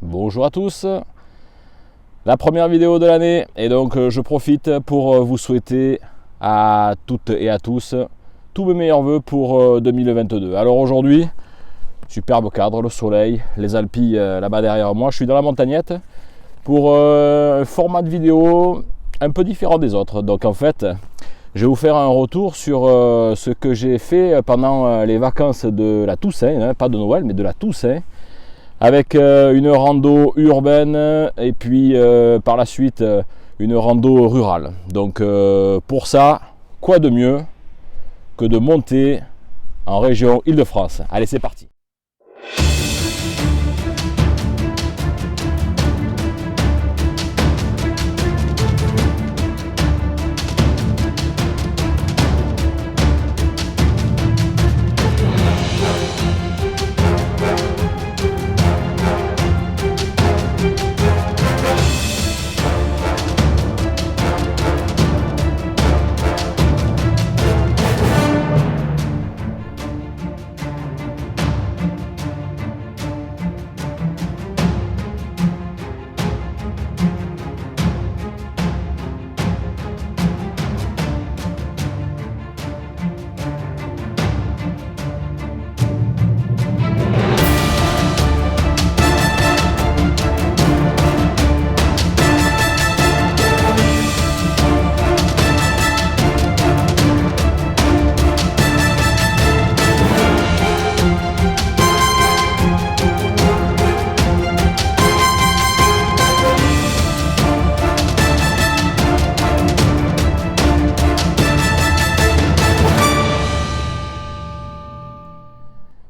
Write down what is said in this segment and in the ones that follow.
Bonjour à tous, la première vidéo de l'année et donc je profite pour vous souhaiter à toutes et à tous tous mes meilleurs voeux pour 2022. Alors aujourd'hui, superbe cadre, le soleil, les Alpilles là-bas derrière moi, je suis dans la montagnette pour un format de vidéo un peu différent des autres. Donc en fait, je vais vous faire un retour sur ce que j'ai fait pendant les vacances de la Toussaint, hein, pas de Noël mais de la Toussaint, avec une rando urbaine et puis par la suite une rando rurale. Donc pour ça, quoi de mieux que de monter en région Île-de-France. Allez, c'est parti.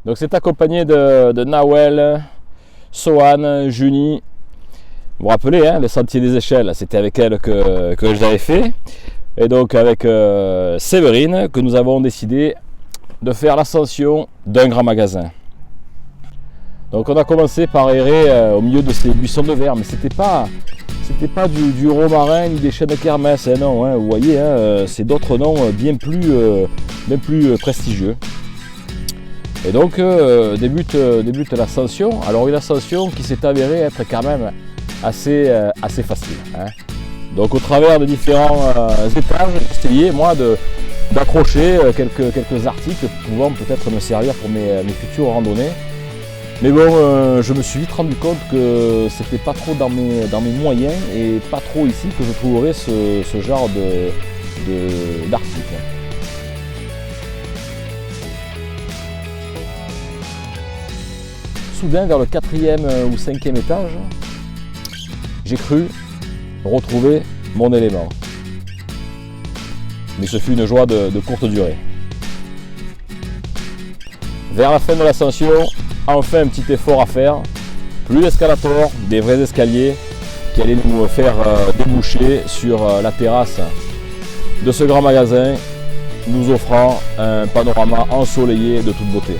Donc c'est accompagné de Nawel, Sohan, Juni. Vous vous rappelez, hein, le sentier des échelles, c'était avec elle que je l'avais fait. Et donc avec Séverine, que nous avons décidé de faire l'ascension d'un grand magasin. Donc on a commencé par errer au milieu de ces buissons de verre, mais c'était pas du romarin ni des chênes de kermesse, hein, non, hein, vous voyez, hein, c'est d'autres noms bien plus prestigieux. Et donc débute l'ascension. Alors une ascension qui s'est avérée être quand même assez facile, hein. Donc au travers de différents étages, j'ai essayé moi d'accrocher quelques articles pouvant peut-être me servir pour mes futures randonnées. Mais bon, je me suis vite rendu compte que c'était pas trop dans mes moyens et pas trop ici que je trouverais ce genre d'articles. Soudain, vers le 4e ou 5e étage, j'ai cru retrouver mon élément. Mais ce fut une joie de courte durée. Vers la fin de l'ascension, enfin un petit effort à faire. Plus d'escalator, des vrais escaliers qui allaient nous faire déboucher sur la terrasse de ce grand magasin, nous offrant un panorama ensoleillé de toute beauté.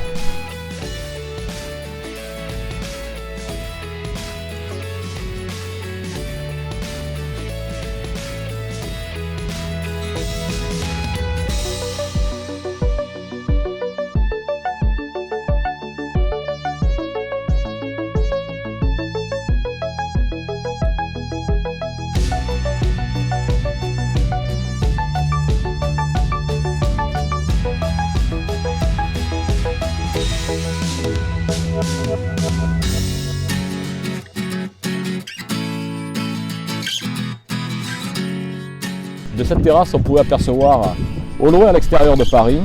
De cette terrasse, on pouvait apercevoir au loin à l'extérieur de Paris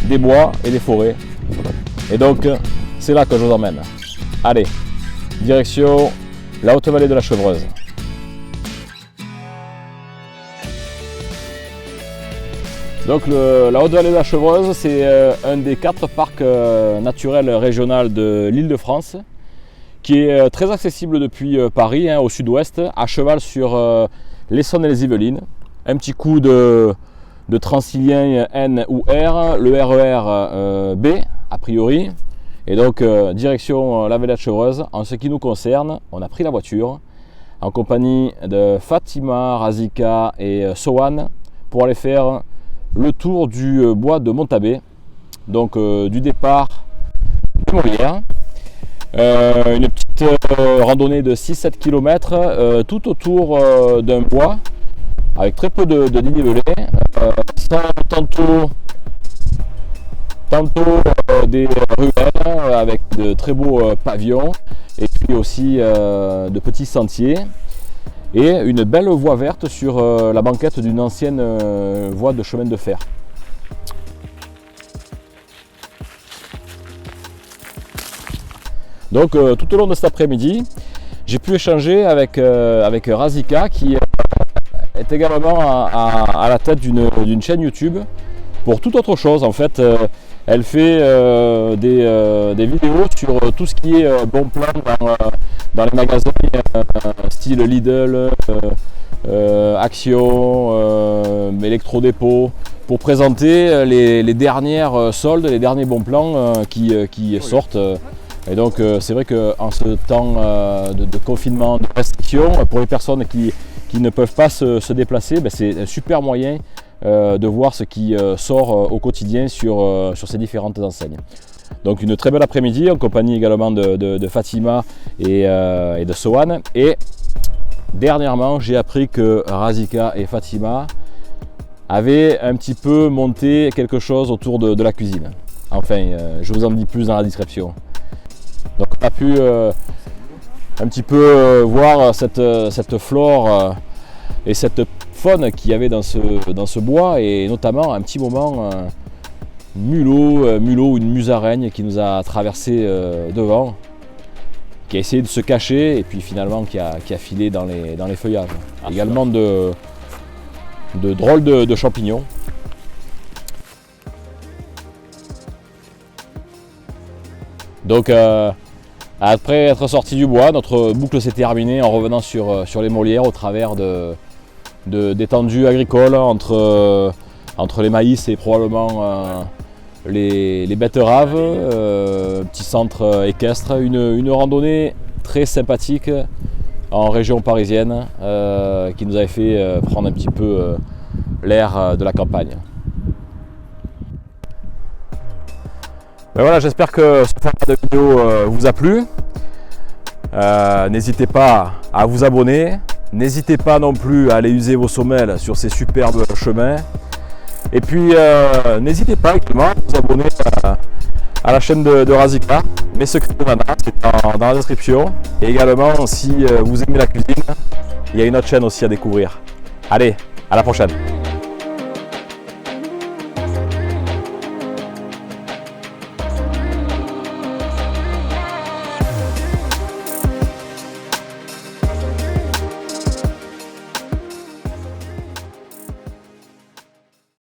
des bois et des forêts. Et donc, c'est là que je vous emmène. Allez, direction la haute vallée de la Chevreuse. Donc la haute vallée de la Chevreuse, c'est un des 4 parcs naturels régionaux de l'Île-de-France qui est très accessible depuis Paris, hein, au sud-ouest, à cheval sur l'Essonne et les Yvelines. Un petit coup de Transilien N ou R, le RER B a priori. Et donc direction la vallée de la Chevreuse. En ce qui nous concerne, on a pris la voiture en compagnie de Fatima, Razika et Sohan pour aller faire le tour du bois de Montabé. Donc du départ de Molière. Une petite petite randonnée de 6-7 km tout autour d'un bois avec très peu de dénivelé, tantôt des ruelles avec de très beaux pavillons et puis aussi de petits sentiers et une belle voie verte sur la banquette d'une ancienne voie de chemin de fer. Donc tout au long de cet après-midi, j'ai pu échanger avec Razika qui est également à la tête d'une chaîne YouTube pour toute autre chose. En fait, elle fait des vidéos sur tout ce qui est bon plan dans les magasins style Lidl, Action, Electrodépôt, pour présenter les dernières soldes, les derniers bons plans qui sortent. Et donc c'est vrai qu'en ce temps de confinement, de restriction, pour les personnes qui ne peuvent pas se déplacer, c'est un super moyen de voir ce qui sort au quotidien sur ces différentes enseignes. Donc une très belle après-midi en compagnie également de Fatima et de Sohan. Et dernièrement, j'ai appris que Razika et Fatima avaient un petit peu monté quelque chose autour de la cuisine. Enfin, je vous en dis plus dans la description. Donc on a pu un petit peu voir cette flore et cette faune qu'il y avait dans ce bois, et notamment un petit moment mulot, une musaraigne qui nous a traversé devant, qui a essayé de se cacher et puis finalement qui a filé dans les feuillages. Également de drôles de champignons. Donc après être sorti du bois, notre boucle s'est terminée en revenant sur les Molières au travers d'étendues agricoles entre les maïs et probablement les betteraves, petit centre équestre, une randonnée très sympathique en région parisienne qui nous avait fait prendre un petit peu l'air de la campagne. Ben voilà, j'espère que ce format de vidéo vous a plu. N'hésitez pas à vous abonner, n'hésitez pas non plus à aller user vos semelles sur ces superbes chemins. Et puis n'hésitez pas également à vous abonner à la chaîne de Razika, Mes secrets de nana, c'est dans la description. Et également, si vous aimez la cuisine, il y a une autre chaîne aussi à découvrir. Allez, à la prochaine!